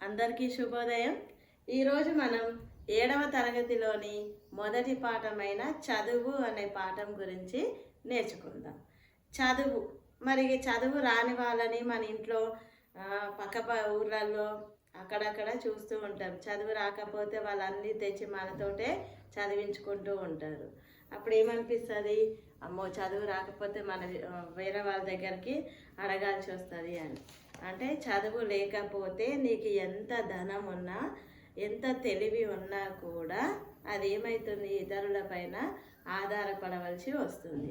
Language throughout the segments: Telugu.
అందరికీ శుభోదయం. ఈరోజు మనం 7వ తరగతిలోని మొదటి పాఠమైన చదువు అనే పాఠం గురించి నేర్చుకుందాం. మరి చదువు రాని వాళ్ళని మన ఇంట్లో పక్క ఊర్లలో అక్కడక్కడ చూస్తూ ఉంటాం. చదువు రాకపోతే వాళ్ళన్నీ తెచ్చి మనతోటే చదివించుకుంటూ ఉంటారు. అప్పుడు ఏమనిపిస్తుంది, అమ్మో చదువు రాకపోతే మన వేరే వాళ్ళ దగ్గరికి అడగాల్సి వస్తుంది అని. అంటే చదువు లేకపోతే నీకు ఎంత ధనం ఉన్నా ఎంత తెలివి ఉన్నా కూడా అది ఏమవుతుంది, ఇతరుల పైన ఆధారపడవలసి వస్తుంది.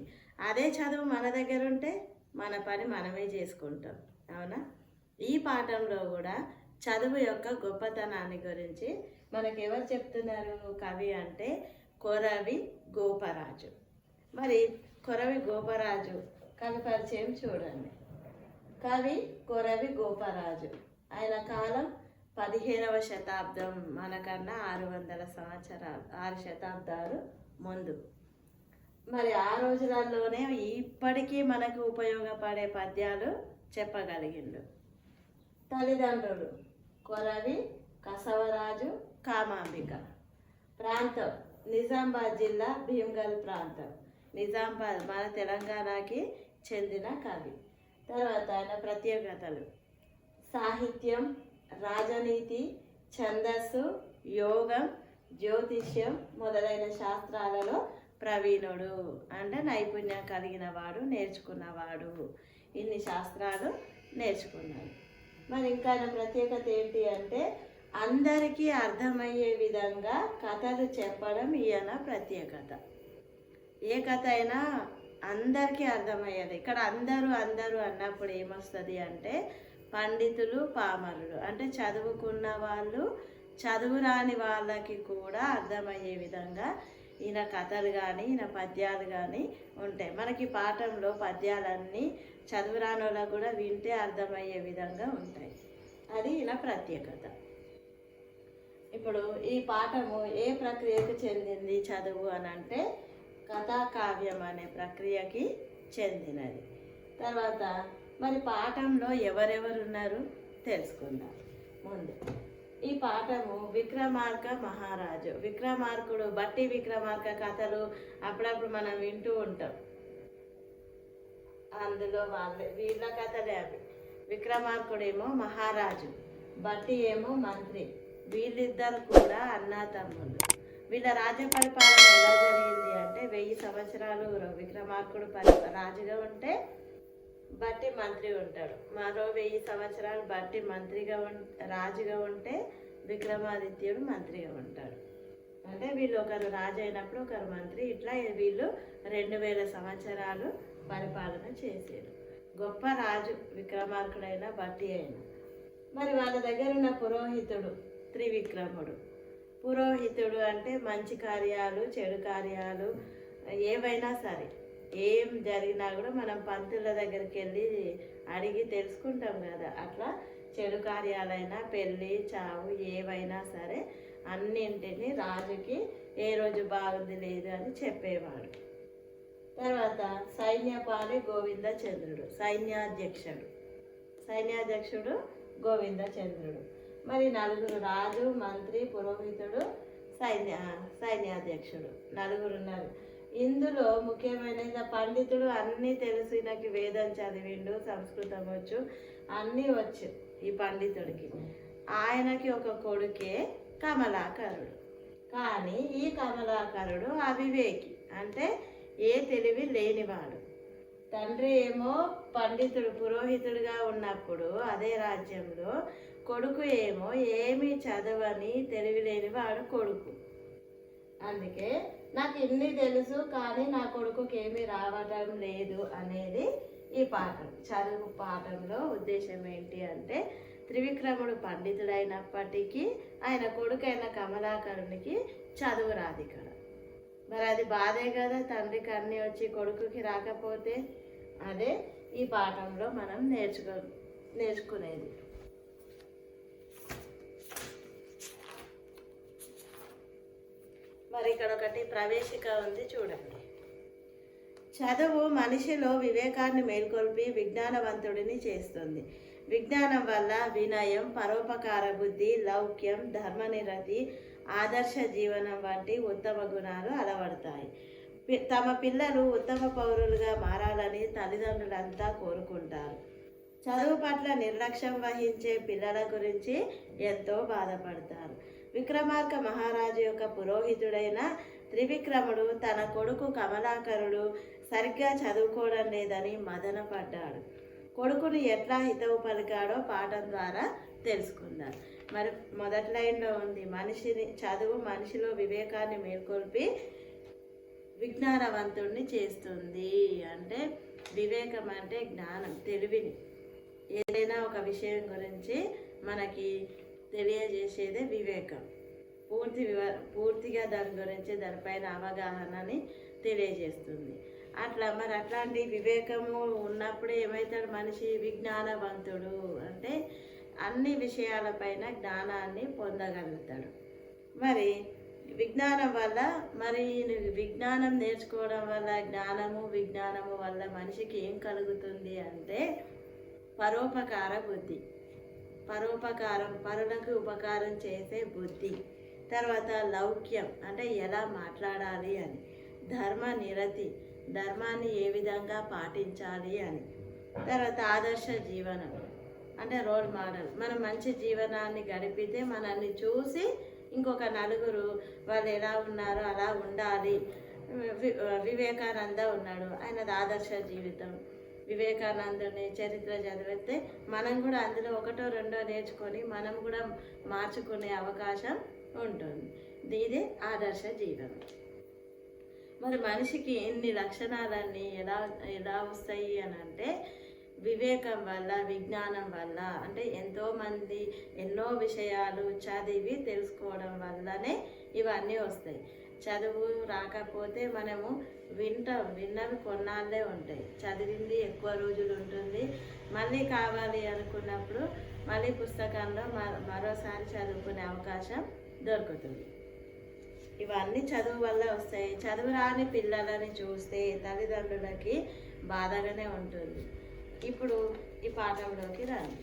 అదే చదువు మన దగ్గర ఉంటే మన పని మనమే చేసుకుంటాం, అవునా? ఈ పాఠంలో కూడా చదువు యొక్క గొప్పతనాన్ని గురించి మనకెవరు చెప్తున్నారు కవి అంటే కొరవి గోపరాజు. మరి కొరవి గోపరాజు కవి పరిచయం చూడండి. కవి కొరవి గోపరాజు. ఆయన కాలం 15వ శతాబ్దం, మనకన్నా 600 సంవత్సరాలు, 6 శతాబ్దాలు ముందు. మరి ఆ రోజులలోనే ఇప్పటికీ మనకు ఉపయోగపడే పద్యాలు చెప్పగలిగిండు. తల్లిదండ్రులు కొరవి కసవరాజు కామాంబిక. ప్రాంతం నిజామాబాద్ జిల్లా భీమ్గల్ ప్రాంతం. నిజామాబాద్ మన తెలంగాణకి చెందిన కవి. తర్వాత ఆయన ప్రత్యేకతలు: సాహిత్యం, రాజనీతి, ఛందస్సు, యోగం, జ్యోతిష్యం మొదలైన శాస్త్రాలలో ప్రవీణుడు. అంటే నైపుణ్యం కలిగిన వాడు, నేర్చుకున్నవాడు. ఇన్ని శాస్త్రాలు నేర్చుకున్నాడు. మరి ఇంకా ఆయన ప్రత్యేకత ఏంటి అంటే అందరికీ అర్థమయ్యే విధంగా కథలు చెప్పడం ఈయన ప్రత్యేకత. ఏ కథ అయినా అందరికీ అర్థమయ్యేది. ఇక్కడ అందరూ అన్నప్పుడు ఏమొస్తుంది అంటే పండితులు, పామరులు, అంటే చదువుకున్న వాళ్ళు, చదువు రాని వాళ్ళకి కూడా అర్థమయ్యే విధంగా ఈయన కథలు కానీ ఈయన పద్యాలు కానీ ఉంటాయి. మనకి పాఠంలో పద్యాలన్నీ చదువు రాని వాళ్ళకు కూడా వింటే అర్థమయ్యే విధంగా ఉంటాయి. అది ఈయన ప్రత్యేకత. ఇప్పుడు ఈ పాఠము ఏ ప్రక్రియకు చెందింది చదువు అని అంటే కథాకావ్యం అనే ప్రక్రియకి చెందినది. తర్వాత మరి పాఠంలో ఎవరెవరు ఉన్నారు తెలుసుకుందాం. ముందు ఈ పాఠము విక్రమార్క మహారాజు. విక్రమార్కుడు, బట్టి విక్రమార్క కథలు అప్పుడప్పుడు మనం వింటూ ఉంటాం. అందులో వీళ్ళ కథలే అవి. విక్రమార్కుడేమో మహారాజు, బట్టి ఏమో మంత్రి. వీళ్ళిద్దరు కూడా అన్నా తమ్ముళ్ళు. వీళ్ళ రాజ్య పరిపాలన ఎలా జరిగింది అంటే 1000 సంవత్సరాలు విక్రమార్కుడు రాజుగా ఉంటే బట్టి మంత్రి ఉంటాడు. మరో 1000 సంవత్సరాలు బట్టి రాజుగా ఉంటే విక్రమాదిత్యుడు మంత్రిగా ఉంటాడు. అంటే వీళ్ళు ఒకరు రాజు అయినప్పుడు ఒకరు మంత్రి. ఇట్లా వీళ్ళు 2000 సంవత్సరాలు పరిపాలన చేశారు. గొప్ప రాజు విక్రమార్కుడైన బట్టి అయిన. మరి వాళ్ళ దగ్గర ఉన్న పురోహితుడు త్రివిక్రముడు. పురోహితుడు అంటే మంచి కార్యాలు, చెడు కార్యాలు ఏవైనా సరే, ఏం జరిగినా కూడా మనం పంతుల దగ్గరికి వెళ్ళి అడిగి తెలుసుకుంటాం కదా. అట్లా చెడు కార్యాలైనా, పెళ్ళి, చావు ఏవైనా సరే అన్నింటినీ రాజుకి ఏ రోజు బాగుంది లేదు అని చెప్పేవాడు. తర్వాత సైన్యపాలి గోవిందచంద్రుడు, సైన్యాధ్యక్షుడు గోవిందచంద్రుడు. మరి 4 రాజు, మంత్రి, పురోహితుడు, సైన్యాధ్యక్షుడు 4 ఉన్నారు. ఇందులో ముఖ్యమైన పండితుడు అన్నీ తెలుసు. ఈయనకి వేదం చదివిండు, సంస్కృతం వచ్చు, అన్నీ వచ్చు ఈ పండితుడికి. ఆయనకి ఒక కొడుకే కమలాకరుడు. కానీ ఈ కమలాకరుడు అవివేకి, అంటే ఏ తెలివి లేనివాడు. తండ్రి ఏమో పండితుడు, పురోహితుడిగా ఉన్నప్పుడు అదే రాజ్యంలో, కొడుకు ఏమో ఏమీ చదవని తెలివి లేనివాడు కొడుకు. అందుకే నాకు ఇన్ని తెలుసు కానీ నా కొడుకుకి ఏమీ రావటం లేదు అనేది ఈ పాఠం. చదువు పాఠంలో ఉద్దేశం ఏంటి అంటే త్రివిక్రముడు పండితుడైనప్పటికీ ఆయన కొడుకైన కమలాకరునికి చదువు రాదు ఇక్కడ. మరి అది బాధే కదా, తండ్రికి అన్నీ వచ్చి కొడుకుకి రాకపోతే. అదే ఈ పాఠంలో మనం నేర్చుకునేది. మరి ఇక్కడ ఒకటి ప్రవేశిక ఉంది చూడండి. చదువు మనిషిలో వివేకాన్ని మేల్కొల్పి విజ్ఞానవంతుడిని చేస్తుంది. విజ్ఞానం వల్ల వినయం, పరోపకార బుద్ధి, లౌక్యం, ధర్మనిరతి, ఆదర్శ జీవనం వంటి ఉత్తమ గుణాలు అలవడతాయి. తమ పిల్లలు ఉత్తమ పౌరులుగా మారాలని తల్లిదండ్రులంతా కోరుకుంటారు. చదువు పట్ల నిర్లక్ష్యం వహించే పిల్లల గురించి ఎంతో బాధపడతారు. విక్రమార్క మహారాజు యొక్క పురోహితుడైన త్రివిక్రముడు తన కొడుకు కమలాకరుడు సరిగ్గా చదువుకోవడం లేదని మదనపడ్డాడు. కొడుకుని ఎట్లా హితవు పలికాడో పాఠం ద్వారా తెలుసుకుందాం. మరి మొదటి లైన్లో ఉంది, చదువు మనిషిలో వివేకాన్ని మేల్కొల్పి విజ్ఞానవంతుణ్ణి చేస్తుంది. అంటే వివేకం అంటే జ్ఞానం, తెలివిని, ఏదైనా ఒక విషయం గురించి మనకి తెలియజేసేదే వివేకం. పూర్తిగా దాని గురించి దానిపైన అవగాహనని తెలియజేస్తుంది. మరి అట్లాంటి వివేకము ఉన్నప్పుడు ఏమవుతాడు మనిషి? విజ్ఞానవంతుడు. అంటే అన్ని విషయాలపైన జ్ఞానాన్ని పొందగలుగుతాడు. మరి విజ్ఞానం వల్ల విజ్ఞానం నేర్చుకోవడం వల్ల విజ్ఞానము వల్ల మనిషికి ఏం కలుగుతుంది అంటే పరోపకార బుద్ధి, పరులకు ఉపకారం చేసే బుద్ధి. తర్వాత లౌక్యం అంటే ఎలా మాట్లాడాలి అని, ధర్మనిరతి ధర్మాన్ని ఏ విధంగా పాటించాలి అని. తర్వాత ఆదర్శ జీవనం అంటే రోల్ మోడల్, మనం మంచి జీవనాన్ని గడిపితే మనల్ని చూసి ఇంకొక నలుగురు వాళ్ళు ఎలా ఉన్నారో అలా ఉండాలి. వివేకానంద ఉన్నాడు, ఆయనది ఆదర్శ జీవితం. వివేకానందుని చరిత్ర చదివితే మనం కూడా అందులో ఒకటో రెండో నేర్చుకొని మనం కూడా మార్చుకునే అవకాశం ఉంటుంది. ఇది ఆదర్శ జీవనం. మరి మనిషికి ఇన్ని లక్షణాలన్నీ ఎలా వస్తాయి అని అంటే వివేకం వల్ల, విజ్ఞానం వల్ల. అంటే ఎంతోమంది ఎన్నో విషయాలు చదివి తెలుసుకోవడం వల్లనే ఇవన్నీ వస్తాయి. చదువు రాకపోతే మనము విన్నవి కొన్నాళ్ళే ఉంటాయి, చదివింది ఎక్కువ రోజులు ఉంటుంది. మళ్ళీ కావాలి అనుకున్నప్పుడు మళ్ళీ పుస్తకంలో మరోసారి చదువుకునే అవకాశం దొరుకుతుంది. ఇవన్నీ చదువు వల్ల వస్తాయి. చదువు రాని పిల్లలని చూస్తే తల్లిదండ్రులకి బాధగానే ఉంటుంది. ఇప్పుడు ఈ పాఠంలోకి రండి.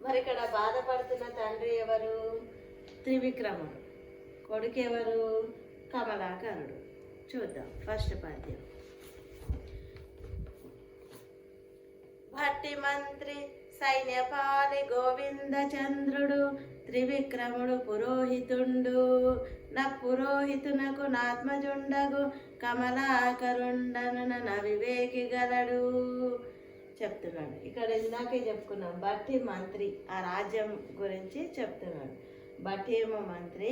మరి ఇక్కడ బాధపడుతున్న తండ్రి ఎవరు? త్రివిక్రముడు. కొడుకు ఎవరు? కమలాకరుడు. చూద్దాం ఫస్ట్ పద్యం. భట్టి మంత్రి సైన్యపాలి గోవిందచంద్రుడు త్రివిక్రముడు పురోహితుండు. నా పురోహితునకు నాత్మజుండగు కమలాకరుండను నవివేకి గలడు చెప్తున్నాడు. ఇక్కడ ఇందాకే చెప్పుకున్నాం, భట్టి మంత్రి, ఆ రాజ్యం గురించి చెప్తున్నాడు. భట్టి ఏమో మంత్రి,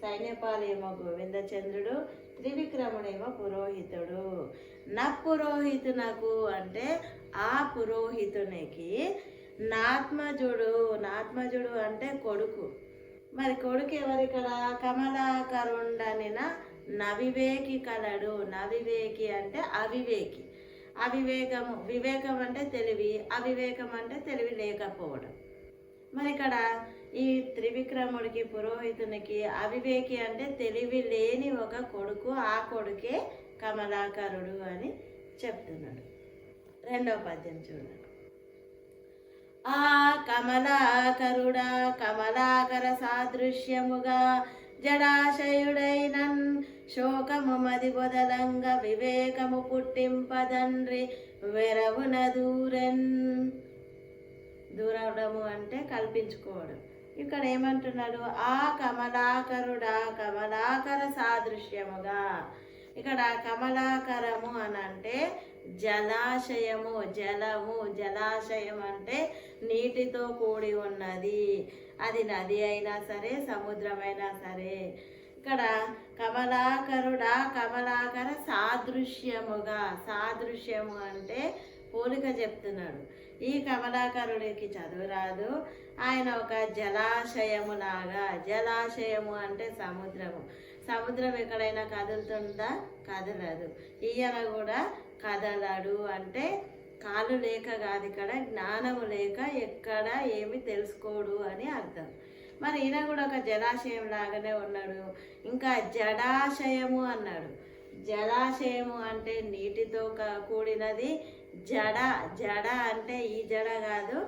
సైన్యపాలు ఏమో గోవిందచంద్రుడు, త్రివిక్రముడేమో పురోహితుడు. నా పురోహితునకు అంటే ఆ పురోహితునికి నాత్మజుడు అంటే కొడుకు. మరి కొడుకు ఎవరు ఇక్కడ? కమలాకరుండనిన నవివేకి కలడు. నవివేకి అంటే అవివేకి. వివేకం అంటే తెలివి, అవివేకం అంటే తెలివి లేకపోవడం. మరి ఇక్కడ ఈ త్రివిక్రముడికి పురోహితునికి అవివేకి అంటే తెలివి లేని ఒక కొడుకు, ఆ కొడుకే కమలాకరుడు అని చెప్తున్నాడు. రెండవ పద్యం చూడండి. ఆ కమలాకరుడా కమలాకర సాదృశ్యముగా జడాశయుడైనన్ శోకము మది బొదలంగా వివేకము పుట్టింపదండ్రి వెరవున దూరవడము అంటే కల్పించుకోవడం. ఇక్కడ ఏమంటున్నాడు? ఆ కమలాకరుడా కమలాకర సాదృశ్యముగా. ఇక్కడ కమలాకరము అని అంటే జలాశయము, జలాశయం అంటే నీటితో కూడి ఉన్నది. అది నది అయినా సరే, సముద్రమైనా సరే. ఇక్కడ కమలాకరుడా కమలాకర సాదృశ్యముగా. సాదృశ్యము అంటే పోలిక చెప్తున్నాడు. ఈ కమలాకరుడికి చదువు రాదు, ఆయన ఒక జలాశయము లాగా. జలాశయము అంటే సముద్రము. సముద్రం ఎక్కడైనా కదులుతుందా? కదలదు. ఈయన కూడా కదలడు. అంటే కాలు లేక కాదు, ఇక్కడ జ్ఞానము లేక ఎక్కడ ఏమి తెలుసుకోడు అని అర్థం. మరి ఈయన కూడా ఒక జలాశయం లాగానే ఉన్నాడు. ఇంకా జడాశయము అన్నాడు. జలాశయము అంటే నీటితో కూడినది, జడ. జడ అంటే ఈ జడ కాదు,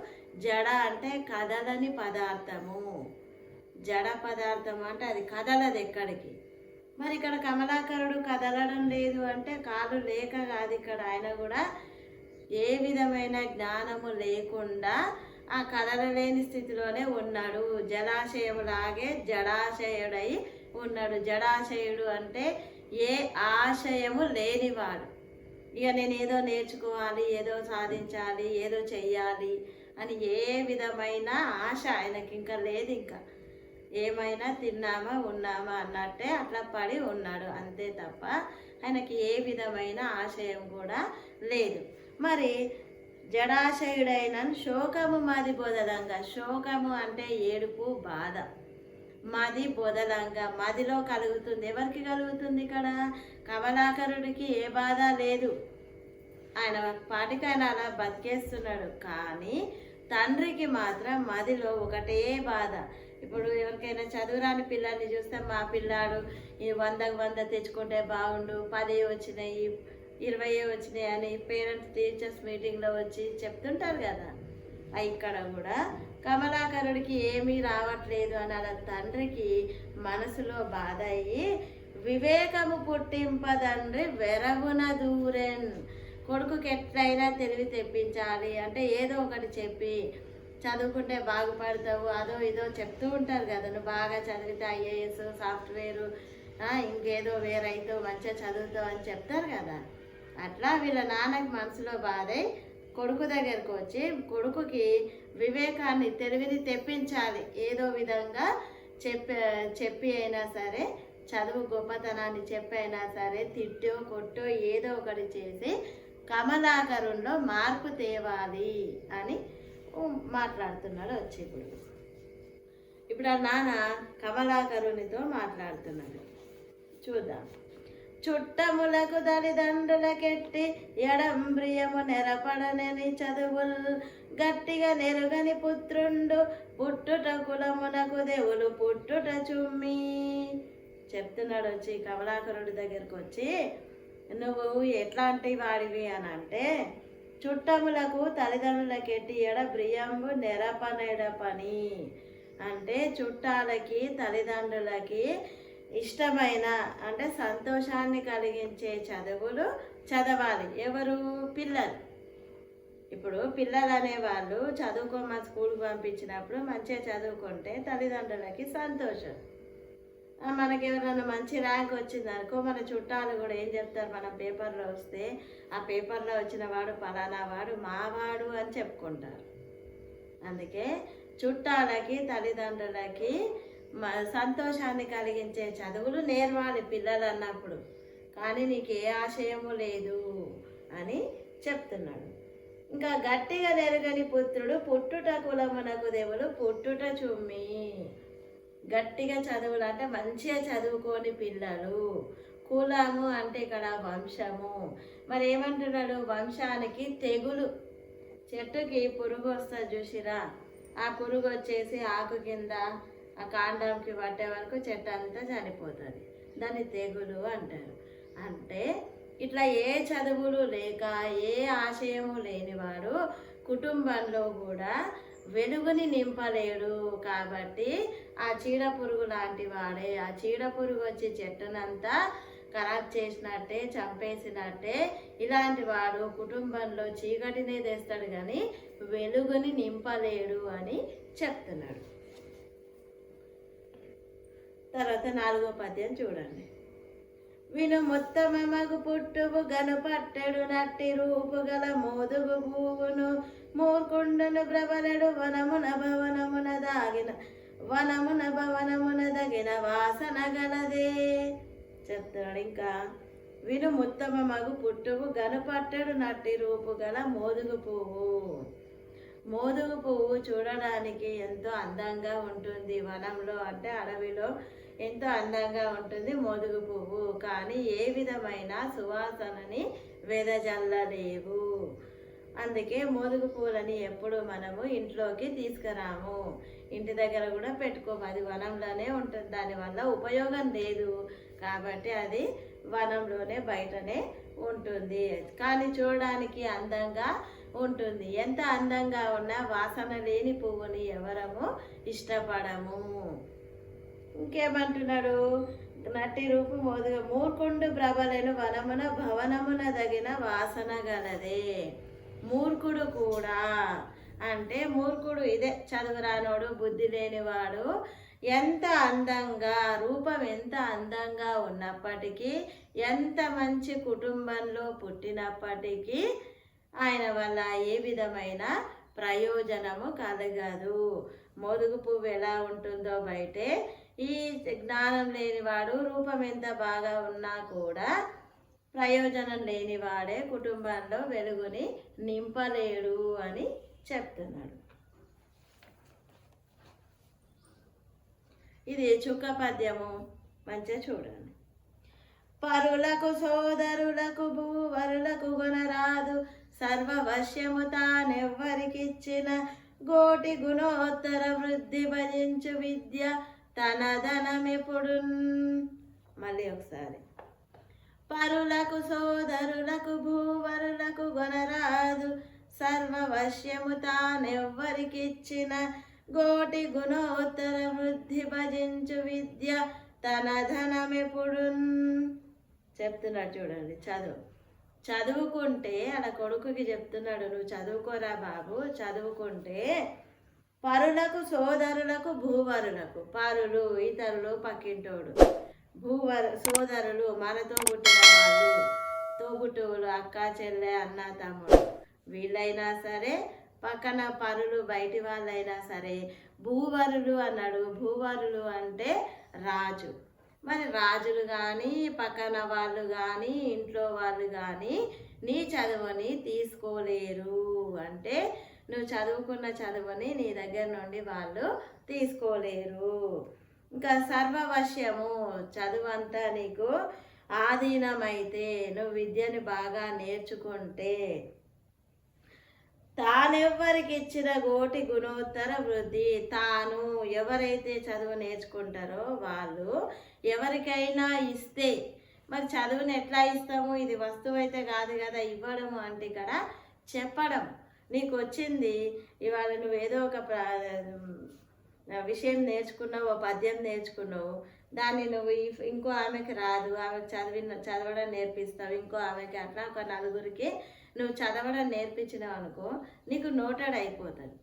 జడ అంటే కదలని పదార్థము. జడ పదార్థం అంటే అది కదలదు ఎక్కడికి. మరి ఇక్కడ కమలాకరుడు కదలడం లేదు అంటే కాలు లేక కాదు, ఇక్కడ ఆయన కూడా ఏ విధమైన జ్ఞానము లేకుండా ఆ కదలలేని స్థితిలోనే ఉన్నాడు. జలాశయములాగే జడాశయుడై ఉన్నాడు. జడాశయుడు అంటే ఏ ఆశయము లేనివాడు. ఇక నేను ఏదో నేర్చుకోవాలి, ఏదో సాధించాలి, ఏదో చెయ్యాలి అని ఏ విధమైన ఆశ ఆయనకి ఇంకా లేదు. ఇంకా ఏమైనా తిన్నామా ఉన్నామా అన్నట్టే అట్లా పడి ఉన్నాడు అంతే తప్ప ఆయనకి ఏ విధమైన ఆశయం కూడా లేదు. మరి జడాశయుడైన శోకము మది బొదలంగా. శోకము అంటే ఏడుపు, బాధ. మది బొదలంగా మదిలో కలుగుతుంది. ఎవరికి కలుగుతుంది? ఇక్కడ కమలాకరుడికి ఏ బాధ లేదు, ఆయన పాటికి ఆయన అలా బతికేస్తున్నాడు. కానీ తండ్రికి మాత్రం మదిలో ఒకటే బాధ. ఇప్పుడు ఎవరికైనా చదువురాని పిల్లల్ని చూస్తే మా పిల్లాడు 100కు 100 తెచ్చుకుంటే బాగుండు, 10 వచ్చినాయి 20 వచ్చినాయి అని పేరెంట్స్ టీచర్స్ మీటింగ్లో వచ్చి చెప్తుంటారు కదా. ఇక్కడ కూడా కమలాకరుడికి ఏమీ రావట్లేదు అని అలా తండ్రికి మనసులో బాధ అయ్యి వివేకము పుట్టింపదండ్రి వెరవున దూరెన్. కొడుకుకి ఎట్లయినా తెలివి తెప్పించాలి అంటే ఏదో ఒకటి చెప్పి చదువుకుంటే బాగుపడతావు అదో ఇదో చెప్తూ ఉంటారు కదా. నువ్వు బాగా చదివితే ఐఏఎస్, సాఫ్ట్వేరు, ఇంకేదో వేరైతే మంచిగా చదువుతావు అని చెప్తారు కదా. అట్లా వీళ్ళ నాన్నకి మనసులో బాధై కొడుకు దగ్గరకు వచ్చి కొడుకుకి వివేకాన్ని, తెలివిని తెప్పించాలి. ఏదో విధంగా చెప్పి అయినా సరే, చదువు గొప్పతనాన్ని చెప్పి అయినా సరే, తిట్టో కొట్టో ఏదో ఒకటి చేసి కమలాకరుణ్ణిలో మార్పు తేవాలి అని మాట్లాడుతున్నాడు. వచ్చి ఇప్పుడు ఆ నాన్న కమలాకరునితో మాట్లాడుతున్నాడు. చూద్దాం. చుట్టములకు తల్లిదండ్రులకెట్టి ఎడంబ్రియము నెరపడనని చదువులు గట్టిగా నెరుగని పుత్రుండు పుట్టుట కులమునకు దేవులు పుట్టుట చుమ్మి చెప్తున్నాడు. వచ్చి కమలాకరుడి దగ్గరకు వచ్చి, నువ్వు ఎట్లాంటి వాడివి అని అంటే, చుట్టములకు తల్లిదండ్రులకెట్టి ఎడబ్రియంబు నెరపనెడపని అంటే చుట్టాలకి తల్లిదండ్రులకి ఇష్టమైన అంటే సంతోషాన్ని కలిగించే చదువులు చదవాలి. ఎవరు? పిల్లలు. ఇప్పుడు పిల్లలు అనేవాళ్ళు చదువుకోమని స్కూల్కి పంపించినప్పుడు మంచిగా చదువుకుంటే తల్లిదండ్రులకి సంతోషం. మనకి ఎవరైనా మంచి ర్యాంక్ వచ్చిందనుకో మన చుట్టాలు కూడా ఏం చెప్తారు, మన పేపర్లో వస్తే ఆ పేపర్లో వచ్చిన వాడు పలానా వాడు మావాడు అని చెప్పుకుంటారు. అందుకే చుట్టాలకి తల్లిదండ్రులకి సంతోషాన్ని కలిగించే చదువులు నేర్వాలి పిల్లలు అన్నప్పుడు. కానీ నీకు ఏ ఆశయము లేదు అని చెప్తున్నాడు. ఇంకా గట్టిగా నెరగని పుత్రుడు పుట్టుట కులమునకు దేవులు పుట్టుట చుమ్మి. గట్టిగా చదువులు అంటే మంచిగా చదువుకోని పిల్లలు. కులము అంటే ఇక్కడ వంశము. మరి ఏమంటున్నాడు? వంశానికి తెగులు. చెట్టుకి పురుగు వస్తుంది చూసిరా, ఆ పురుగు వచ్చేసి ఆకు కింద ఆ కాండంకి పట్టే వరకు చెట్టు అంతా చనిపోతుంది. దాన్ని తెగులు అంటారు. అంటే ఇట్లా ఏ చదువులు లేక ఏ ఆశయము లేనివాడు కుటుంబంలో కూడా వెలుగుని నింపలేడు. కాబట్టి ఆ చీడ పురుగు లాంటి వాడే. ఆ చీడ పురుగు వచ్చి చెట్టునంతా ఖరాబ్ చేసినట్టే, చంపేసినట్టే ఇలాంటి వాడు కుటుంబంలో చీకటినే తెస్తాడు కానీ వెలుగుని నింపలేడు అని చెప్తున్నాడు. తర్వాత 4వ పద్యం చూడండి. విను మొత్తమగు పుట్టువు గనుపట్టెడు నట్టి రూపు గల మోదుగు పువ్వును మూర్కుండును బ్రవలెడు వనమున భవనమున దగిన వాసన గలదే చెప్తున్నాడు. ఇంకా విను ముత్తమగు పుట్టువు గనుపట్టెడు నట్టి రూపు గల మోదుగు పువ్వు. మోదుగు పువ్వు చూడడానికి ఎంతో అందంగా ఉంటుంది. వనంలో అంటే అడవిలో ఎంతో అందంగా ఉంటుంది మోదుగు పువ్వు. కానీ ఏ విధమైన సువాసనని వెదజల్లలేవు. అందుకే మోదుగు పువ్వులని ఎప్పుడు మనము ఇంట్లోకి తీసుకురాము. ఇంటి దగ్గర కూడా పెట్టుకోము. అది వనంలోనే ఉంటుంది. దానివల్ల ఉపయోగం లేదు. కాబట్టి అది వనంలోనే బయటనే ఉంటుంది. కానీ చూడడానికి అందంగా ఉంటుంది. ఎంత అందంగా ఉన్నా వాసన లేని పువ్వుని ఎవరము ఇష్టపడము. ఇంకేమంటున్నాడు, నటి రూపు మోదుగా మూర్ఖుండు ప్రభలను వనమున భవనమున దగిన వాసన గలదే. మూర్ఖుడు కూడా అంటే మూర్ఖుడు ఇదే చదువు రానోడు, బుద్ధి లేనివాడు ఎంత అందంగా, రూపం ఎంత అందంగా ఉన్నప్పటికీ, ఎంత మంచి కుటుంబంలో పుట్టినప్పటికీ ఆయన వల్ల ఏ విధమైన ప్రయోజనము కలగదు. మోదుగు పువ్వు ఎలా ఉంటుందో బయటే, ఈ జ్ఞానం లేనివాడు రూపం ఎంత బాగా ఉన్నా కూడా ప్రయోజనం లేనివాడే కుటుంబంలో వెలుగుని నింపలేడు అని చెప్తున్నాడు. ఇది చుక్క పద్యము, మంచిగా చూడండి. పరులకు సోదరులకు భూవరులకు గొనరాదు, సర్వవశ్యము తానెవ్వరికిచ్చిన గోటి గుణోత్తర వృద్ధి భజించు విద్య తన ధనమెప్పుడు. మళ్ళీ ఒకసారి. పరులకు సోదరులకు భూవరులకు గొనరాదు, సర్వవశ్యము తానెవ్వరికిచ్చిన గోటి గుణోత్తర వృద్ధి భజించు విద్య తన ధనమెప్పుడు. చెప్తున్నాడు చూడండి. చదువుకుంటే అలా కొడుకుకి చెప్తున్నాడు, నువ్వు చదువుకోరా బాబు, చదువుకుంటే పరులకు సోదరులకు భూవరులకు, పరులు ఇతరులు పక్కింటోడు, సోదరులు మనతో పుట్టిన వాళ్ళు, తోబుట్టువులు, అక్క చెల్లె అన్న తమ్ముడు, వీళ్ళైనా సరే, పక్కన పరులు బయటి వాళ్ళైనా సరే. భూవరులు అన్నాడు. భూవరులు అంటే రాజు. మరి రాజులు కానీ, పక్కన వాళ్ళు కానీ, ఇంట్లో వాళ్ళు కానీ నీ చదువుని తీసుకోలేరు. అంటే నువ్వు చదువుకున్న చదువుని నీ దగ్గర నుండి వాళ్ళు తీసుకోలేరు. ఇంకా సర్వవశ్యము, చదువు అంతా నీకు ఆధీనమైతే, నువ్వు విద్యని బాగా నేర్చుకుంటే, తానెవ్వరికి ఇచ్చిన గోటి గుణోత్తర వృద్ధి, తాను ఎవరైతే చదువు నేర్చుకుంటారో వాళ్ళు ఎవరికైనా ఇస్తే, మరి చదువుని ఎట్లా ఇస్తాము, ఇది వస్తువు అయితే కాదు కదా ఇవ్వడము అంటే ఇక్కడ చెప్పడం. నీకు వచ్చింది ఇవాళ, నువ్వు ఏదో ఒక విషయం నేర్చుకున్నావు, ఓ పద్యం నేర్చుకున్నావు, దాన్ని నువ్వు ఇంకో ఆమెకి రాదు, ఆమెకు చదవడం నేర్పిస్తావు, ఇంకో ఆమెకి, అట్లా ఒక నలుగురికి నువ్వు చదవడం నేర్పించినావు అనుకో, నీకు నోటెడ్ అయిపోతుంది.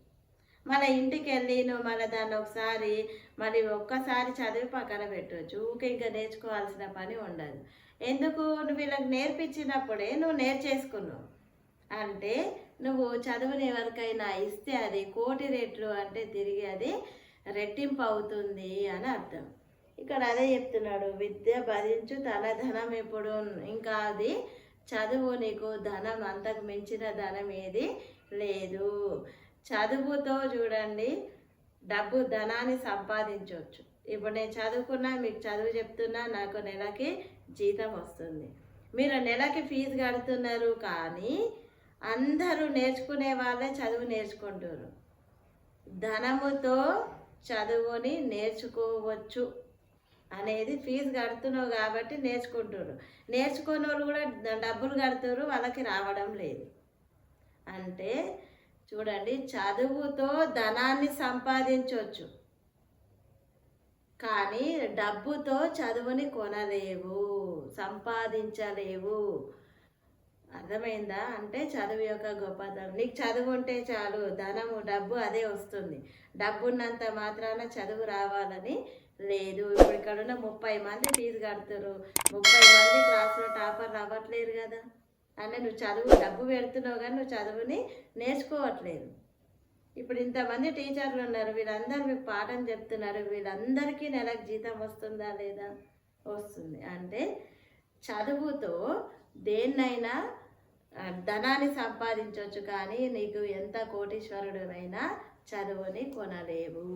మళ్ళీ ఇంటికి వెళ్ళి నువ్వు మళ్ళీ దాన్ని ఒకసారి మరి ఒక్కసారి చదివి పక్కన పెట్టవచ్చు. ఊకే ఇంకా నేర్చుకోవాల్సిన పని ఉండదు. ఎందుకు, నువ్వు వీళ్ళకి నేర్పించినప్పుడే నువ్వు నేర్చేసుకున్నావు. అంటే నువ్వు చదువుని ఎవరికైనా ఇస్తే అది కోటి రెట్లు అంటే తిరిగి అది రెట్టింపు అవుతుంది అని అర్థం. ఇక్కడ అదే చెప్తున్నాడు, విద్య భరించు తన ధనం ఎప్పుడు. ఇంకా అది చదువు నీకు ధనం, అంతకు మించిన ధనం ఏది లేదు. చదువుతో చూడండి ధనాన్ని సంపాదించవచ్చు. ఇప్పుడు నేను చదువుకున్నా, మీకు చదువు చెప్తున్నా, నాకు నెలకి జీతం వస్తుంది. మీరు నెలకి ఫీజు కడుతున్నారు, కానీ అందరూ నేర్చుకునే వాళ్ళే చదువు నేర్చుకుంటారు. ధనముతో చదువుని నేర్చుకోవచ్చు అనేది, ఫీజు కడుతున్నావు కాబట్టి నేర్చుకుంటారు. నేర్చుకునే వాళ్ళు కూడా డబ్బులు కడుతారు, వాళ్ళకి రావడం లేదు. అంటే చూడండి, చదువుతో ధనాన్ని సంపాదించవచ్చు, కానీ డబ్బుతో చదువుని కొనలేవు, సంపాదించలేవు. అర్థమైందా? అంటే చదువు యొక్క గొప్పతనం. నీకు చదువు ఉంటే చాలు, ధనము డబ్బు అదే వస్తుంది. డబ్బు ఉన్నంత మాత్రాన చదువు రావాలని లేదు. ఇప్పుడు ఇక్కడ ఉన్న 30 మంది ఫీజు కడుతున్నారు, 30 మంది క్లాసులో టాపర్ అవ్వట్లేరు కదా. అంటే నువ్వు చదువు డబ్బు పెడుతున్నావు కానీ నువ్వు చదువుని నేర్చుకోవట్లేదు. ఇప్పుడు ఇంతమంది టీచర్లు ఉన్నారు, వీళ్ళందరూ మీకు పాఠం చెప్తున్నారు, వీళ్ళందరికీ నెలకు జీతం వస్తుందా లేదా? వస్తుంది. అంటే చదువుతో దేన్నైనా ధనాన్ని సంపాదించవచ్చు, కానీ నీకు ఎంత కోటీశ్వరుడునైనా చదువుని కొనలేవు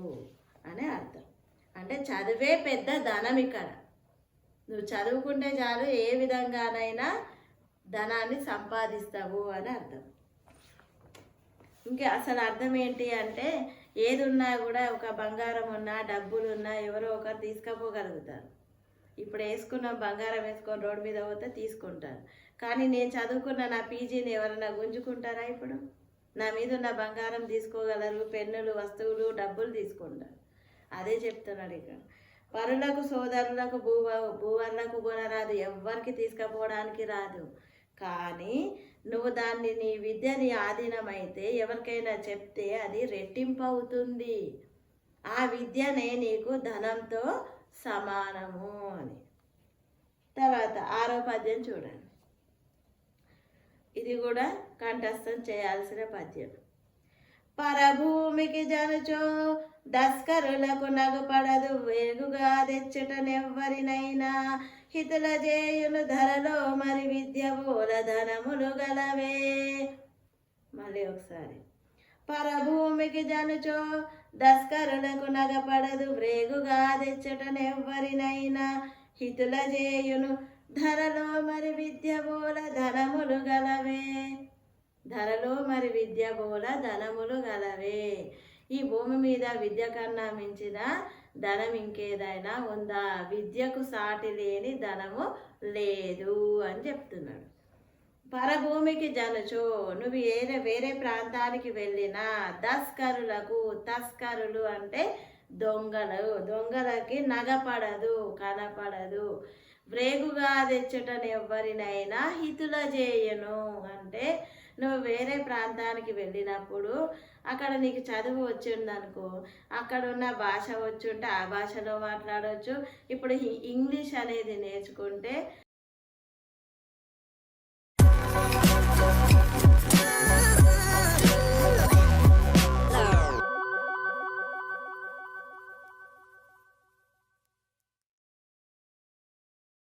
అని అర్థం. అంటే చదువే పెద్ద ధనం. ఇక్కడ నువ్వు చదువుకుంటే చాలు, ఏ విధంగానైనా ధనాన్ని సంపాదిస్తావు అని అర్థం. ఇంకా అసలు అర్థం ఏంటి అంటే, ఏది ఉన్నా కూడా, ఒక బంగారం ఉన్నా, డబ్బులు ఉన్నా ఎవరో ఒకరు తీసుకుపోగలుగుతారు. ఇప్పుడు వేసుకున్న బంగారం వేసుకొని రోడ్డు మీద పోతే తీసుకుంటారు. కానీ నేను చదువుకున్న నా పీజీని ఎవరైనా గుంజుకుంటారా? ఇప్పుడు నా మీద ఉన్న బంగారం తీసుకోగలరు, పెన్నులు, వస్తువులు, డబ్బులు తీసుకుంటారు. అదే చెప్తున్నాడు ఇక్కడ. పరులకు సోదరులకు భూవర్లకు కొనరాదు, ఎవ్వరికి తీసుకుపోవడానికి రాదు. కానీ నువ్వు దాన్ని నీ విద్య నీ ఆధీనమైతే ఎవరికైనా చెప్తే అది రెట్టింపు అవుతుంది. ఆ విద్యనే నీకు ధనంతో సమానము అని. తర్వాత 6వ పద్యం చూడండి. ఇది కూడా కంఠస్థం చేయాల్సిన పద్యం. పరభూమికి జనుచో దస్కరులకు నగుపడదు, వేగుగా తెచ్చుటనెవ్వరినైనా హితుల చేయును ధరలో మరి విద్య బోల ధనములు గలవే. మళ్ళీ ఒకసారి. పరభూమికి జనుచో దస్కరులకు నగపడదు, వ్రేగుగా తెచ్చుటనెవ్వరినైనా హితుల చేయును ధరలో మరి విద్య బోల ధనములు గలవే. ధరలో మరి విద్య బోల ధనములు గలవే. ఈ భూమి మీద విద్య కన్నా మించిన ధనం ఇంకేదైనా ఉందా? విద్యకు సాటి లేని ధనము లేదు అని చెప్తున్నాడు. పరభూమికి జనుచో, నువ్వు వేరే ప్రాంతానికి వెళ్ళినా దస్కరులకు, తస్కరులు అంటే దొంగలకి నగపడదు, కనపడదు. వ్రేగుగా తెచ్చుటను ఎవరినైనా హితుల చేయను అంటే నువ్వు వేరే ప్రాంతానికి వెళ్ళినప్పుడు అక్కడ నీకు చదువు వచ్చిందనుకో, అక్కడ ఉన్న భాష వచ్చుంటే ఆ భాషలో మాట్లాడవచ్చు. ఇప్పుడు ఇంగ్లీష్ అనేది నేర్చుకుంటే